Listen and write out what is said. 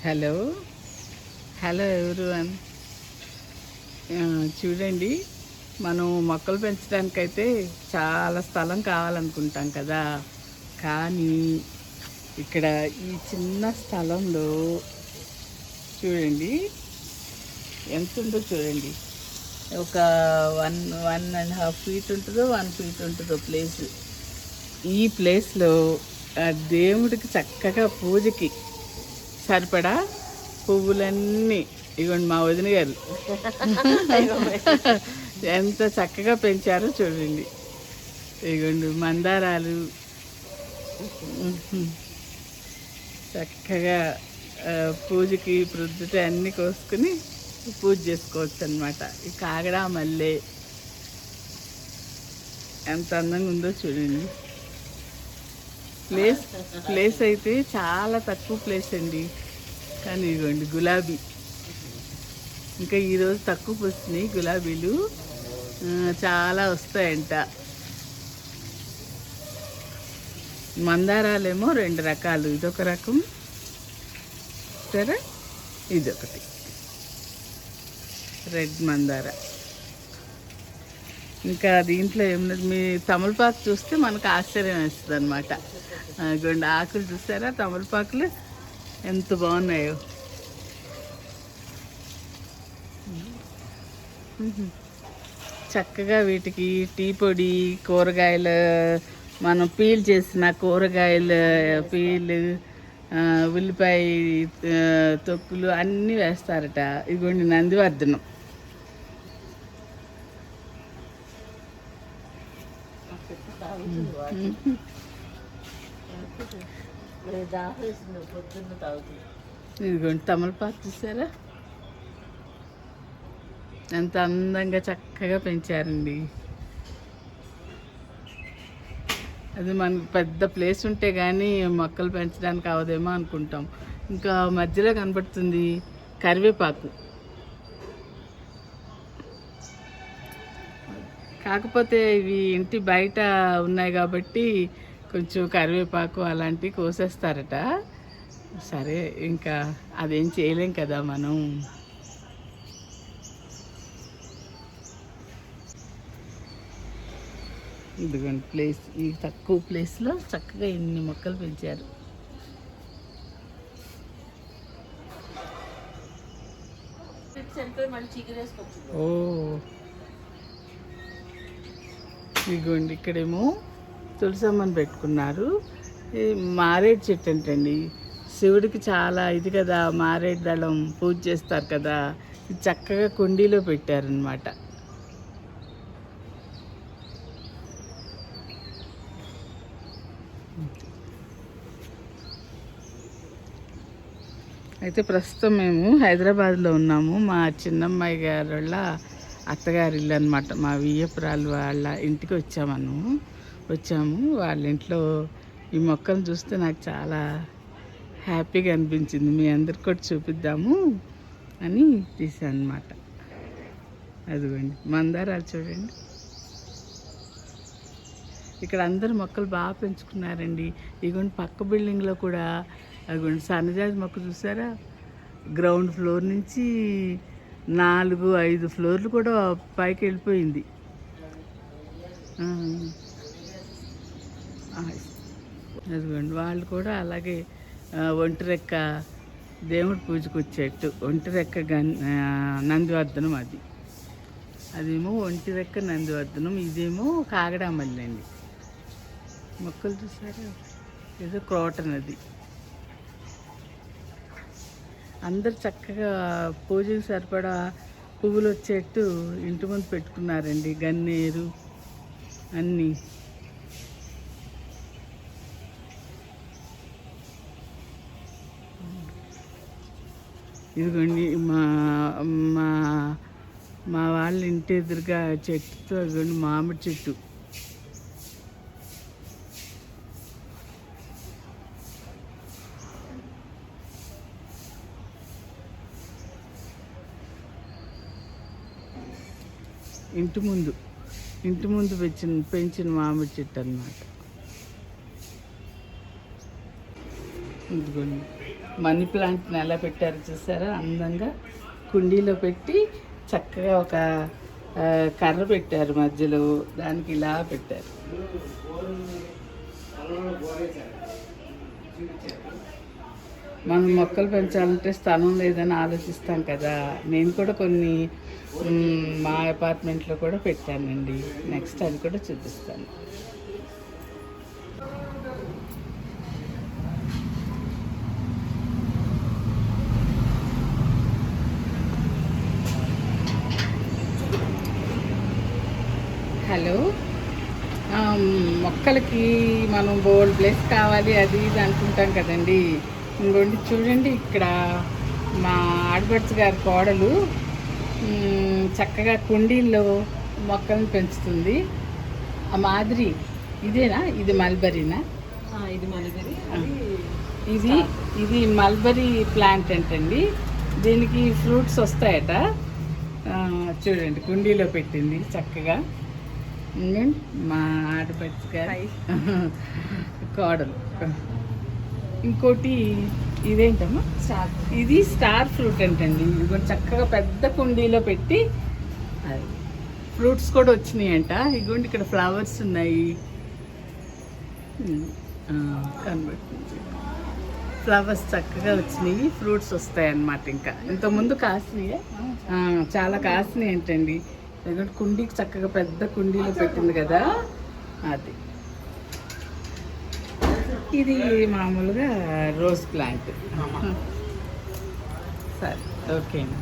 Hello hello everyone. చూడండి, మనం మొక్కలు పెంచడానికైతే చాలా స్థలం కావాలనుకుంటాం కదా. కానీ ఇక్కడ ఈ చిన్న స్థలంలో చూడండి ఎంత ఉందో చూడండి. ఒక 1.5 feet ఉంటుందో 1 feet ఉంటుందో ప్లేస్. ఈ ప్లేస్లో దేవుడికి చక్కగా పూజకి సరిపడా పువ్వులన్నీ ఇవ్వండి. మా వదిన గారు ఎంత చక్కగా పెంచారో చూడండి. ఇవ్వండి మందారాలు చక్కగా పూజకి ప్రొద్దుట అన్నీ కోసుకుని పూజ చేసుకోవచ్చు అనమాట. ఈ కాగడా మల్లె ఎంత అందంగా ఉందో చూడండి. ప్లేస్ అయితే చాలా తక్కువ ప్లేస్ అండి. కానీ ఇదిగోండి గులాబీ, ఇంకా ఈరోజు తక్కువ వస్తున్నాయి గులాబీలు, చాలా వస్తాయంట. మందారాలేమో 2 రకాలు, ఇదొక రకం సరే, ఇదొకటి రెడ్ మందార. ఇంకా దీంట్లో ఏమన్నది, మీ తమలపాకు చూస్తే మనకు ఆశ్చర్యం వేస్తుంది అనమాట. గొండ ఆకులు చూసారా, తమలపాకులు ఎంత బాగున్నాయో. చక్కగా వీటికి టీ పొడి, కూరగాయలు, మనం పీల్ చేసిన కూరగాయలు పీలు, ఉల్లిపాయ తొక్కులు అన్నీ వేస్తారట. ఇదిగోండి నందివర్ధనం. ఇదిగోండి తమలపాకు చూసారా ఎంత అందంగా చక్కగా పెంచారండి. అది మనకు పెద్ద ప్లేస్ ఉంటే కానీ మొక్కలు పెంచడానికి అవదేమో అనుకుంటాం. ఇంకా మధ్యలో కనబడుతుంది కరివేపాకు. కాకపోతే ఇవి ఇంటి బయట ఉన్నాయి కాబట్టి కొంచెం కరివేపాకు అలాంటివి కోసేస్తారట. సరే, ఇంకా అదేం చేయలేం కదా మనం. ఇదిగోండి ప్లేస్, ఈ తక్కువ ప్లేస్లో చక్కగా ఇన్ని మొక్కలు పెంచారు. ఓ ఇదిగోండి ఇక్కడేమో తులసమ్మని పెట్టుకున్నారు. మారేడు చెట్టు అంటండి, శివుడికి చాలా ఇది కదా, మారేడు దళం పూజ చేస్తారు కదా. ఇది చక్కగా కుండీలో పెట్టారనమాట. అయితే ప్రస్తుతం మేము హైదరాబాద్లో ఉన్నాము. మా చిన్నమ్మాయి గారు వాళ్ళ అత్తగారి ఇల్లు అనమాట. మా వియ్యపురాలు వాళ్ళ ఇంటికి వచ్చాము. వాళ్ళ ఇంట్లో ఈ మొక్కలు చూస్తే నాకు చాలా హ్యాపీగా అనిపించింది. మీ అందరికి కూడా చూపిద్దాము అని తీసాను అనమాట. అదిగోండి మందారాలు చూడండి. ఇక్కడ అందరు మొక్కలు బాగా పెంచుకున్నారండి. ఇదిగోండి పక్క బిల్డింగ్లో కూడా అదిగోండి సన్నజాజి మొక్క చూసారా, గ్రౌండ్ ఫ్లోర్ నుంచి 4-5 ఫ్లోర్లు కూడా పైకి వెళ్ళిపోయింది. అదిగోండి వాళ్ళు కూడా అలాగే ఒంటిరెక్క దేవుడి పూజకు వచ్చేట్టు ఒంటిరెక్క నందివర్ధనం. అదేమో ఒంటిరెక్క నందివర్ధనం, ఇదేమో కాగడామల్లి అండి. మొక్కలు చూసారా, ఏదో క్రోటన్. అది అందరు చక్కగా పూజకు సరిపడా పువ్వులు వచ్చేట్టు ఇంటి ముందు పెట్టుకున్నారండి. గన్నేరు అన్నీ. ఇదిగోండి మా వాళ్ళ ఇంటి ఎదురుగా చెట్టుతో ఇదిగోండి మామిడి చెట్టు. ఇంటి ముందు పెంచిన మామిడి చెట్టు అన్నమాట. ఇదిగోండి మనీ ప్లాంట్ని ఎలా పెట్టారు చూసారా, అందంగా కుండీలో పెట్టి చక్కగా ఒక కర్ర పెట్టారు మధ్యలో, దానికి ఇలా పెట్టారు. మనం మొక్కలు పెంచాలంటే స్థలం లేదని ఆలోచిస్తాం కదా. నేను కూడా కొన్ని మా అపార్ట్మెంట్లో కూడా పెట్టానండి. నెక్స్ట్ అది కూడా చూపిస్తాను. హలో, మొక్కలకి మనం బోల్డ్ ప్లేస్ కావాలి అది ఇది అనుకుంటాం కదండి. ఇంకోండి చూడండి, ఇక్కడ మా ఆడపడుచు గారి కోడలు చక్కగా కుండీల్లో మొక్కలను పెంచుతుంది. ఆ మాదిరి ఇదేనా, ఇది మల్బరీనా? ఇది మల్బరీ. ఇది ఇది మల్బరీ ప్లాంట్ అంటండి. దీనికి ఫ్రూట్స్ వస్తాయట. చూడండి కుండీలో పెట్టింది చక్కగా. మా ఆడపడుచు గారి కోడలు. ఇంకోటి ఇదేంటమ్మా, ఇది స్టార్ ఫ్రూట్ అంటండి. ఇది కూడా చక్కగా పెద్ద కుండీలో పెట్టి ఫ్రూట్స్ కూడా వచ్చినాయి అంట. ఇదిగోండి ఇక్కడ ఫ్లవర్స్ ఉన్నాయి, కనబడుతుంది. ఫ్లవర్స్ చక్కగా వచ్చినాయి, ఫ్రూట్స్ వస్తాయి అన్నమాట. ఇంకా ఇంతకుముందు కాసినాయి, చాలా కాసినాయి ఏంటండి. ఎందుకంటే కుండీకి చక్కగా పెద్ద కుండీలో పెట్టింది కదా అది. ఇది మామూలుగా రోజ్ ప్లాంట్. సరే, ఓకే అండి.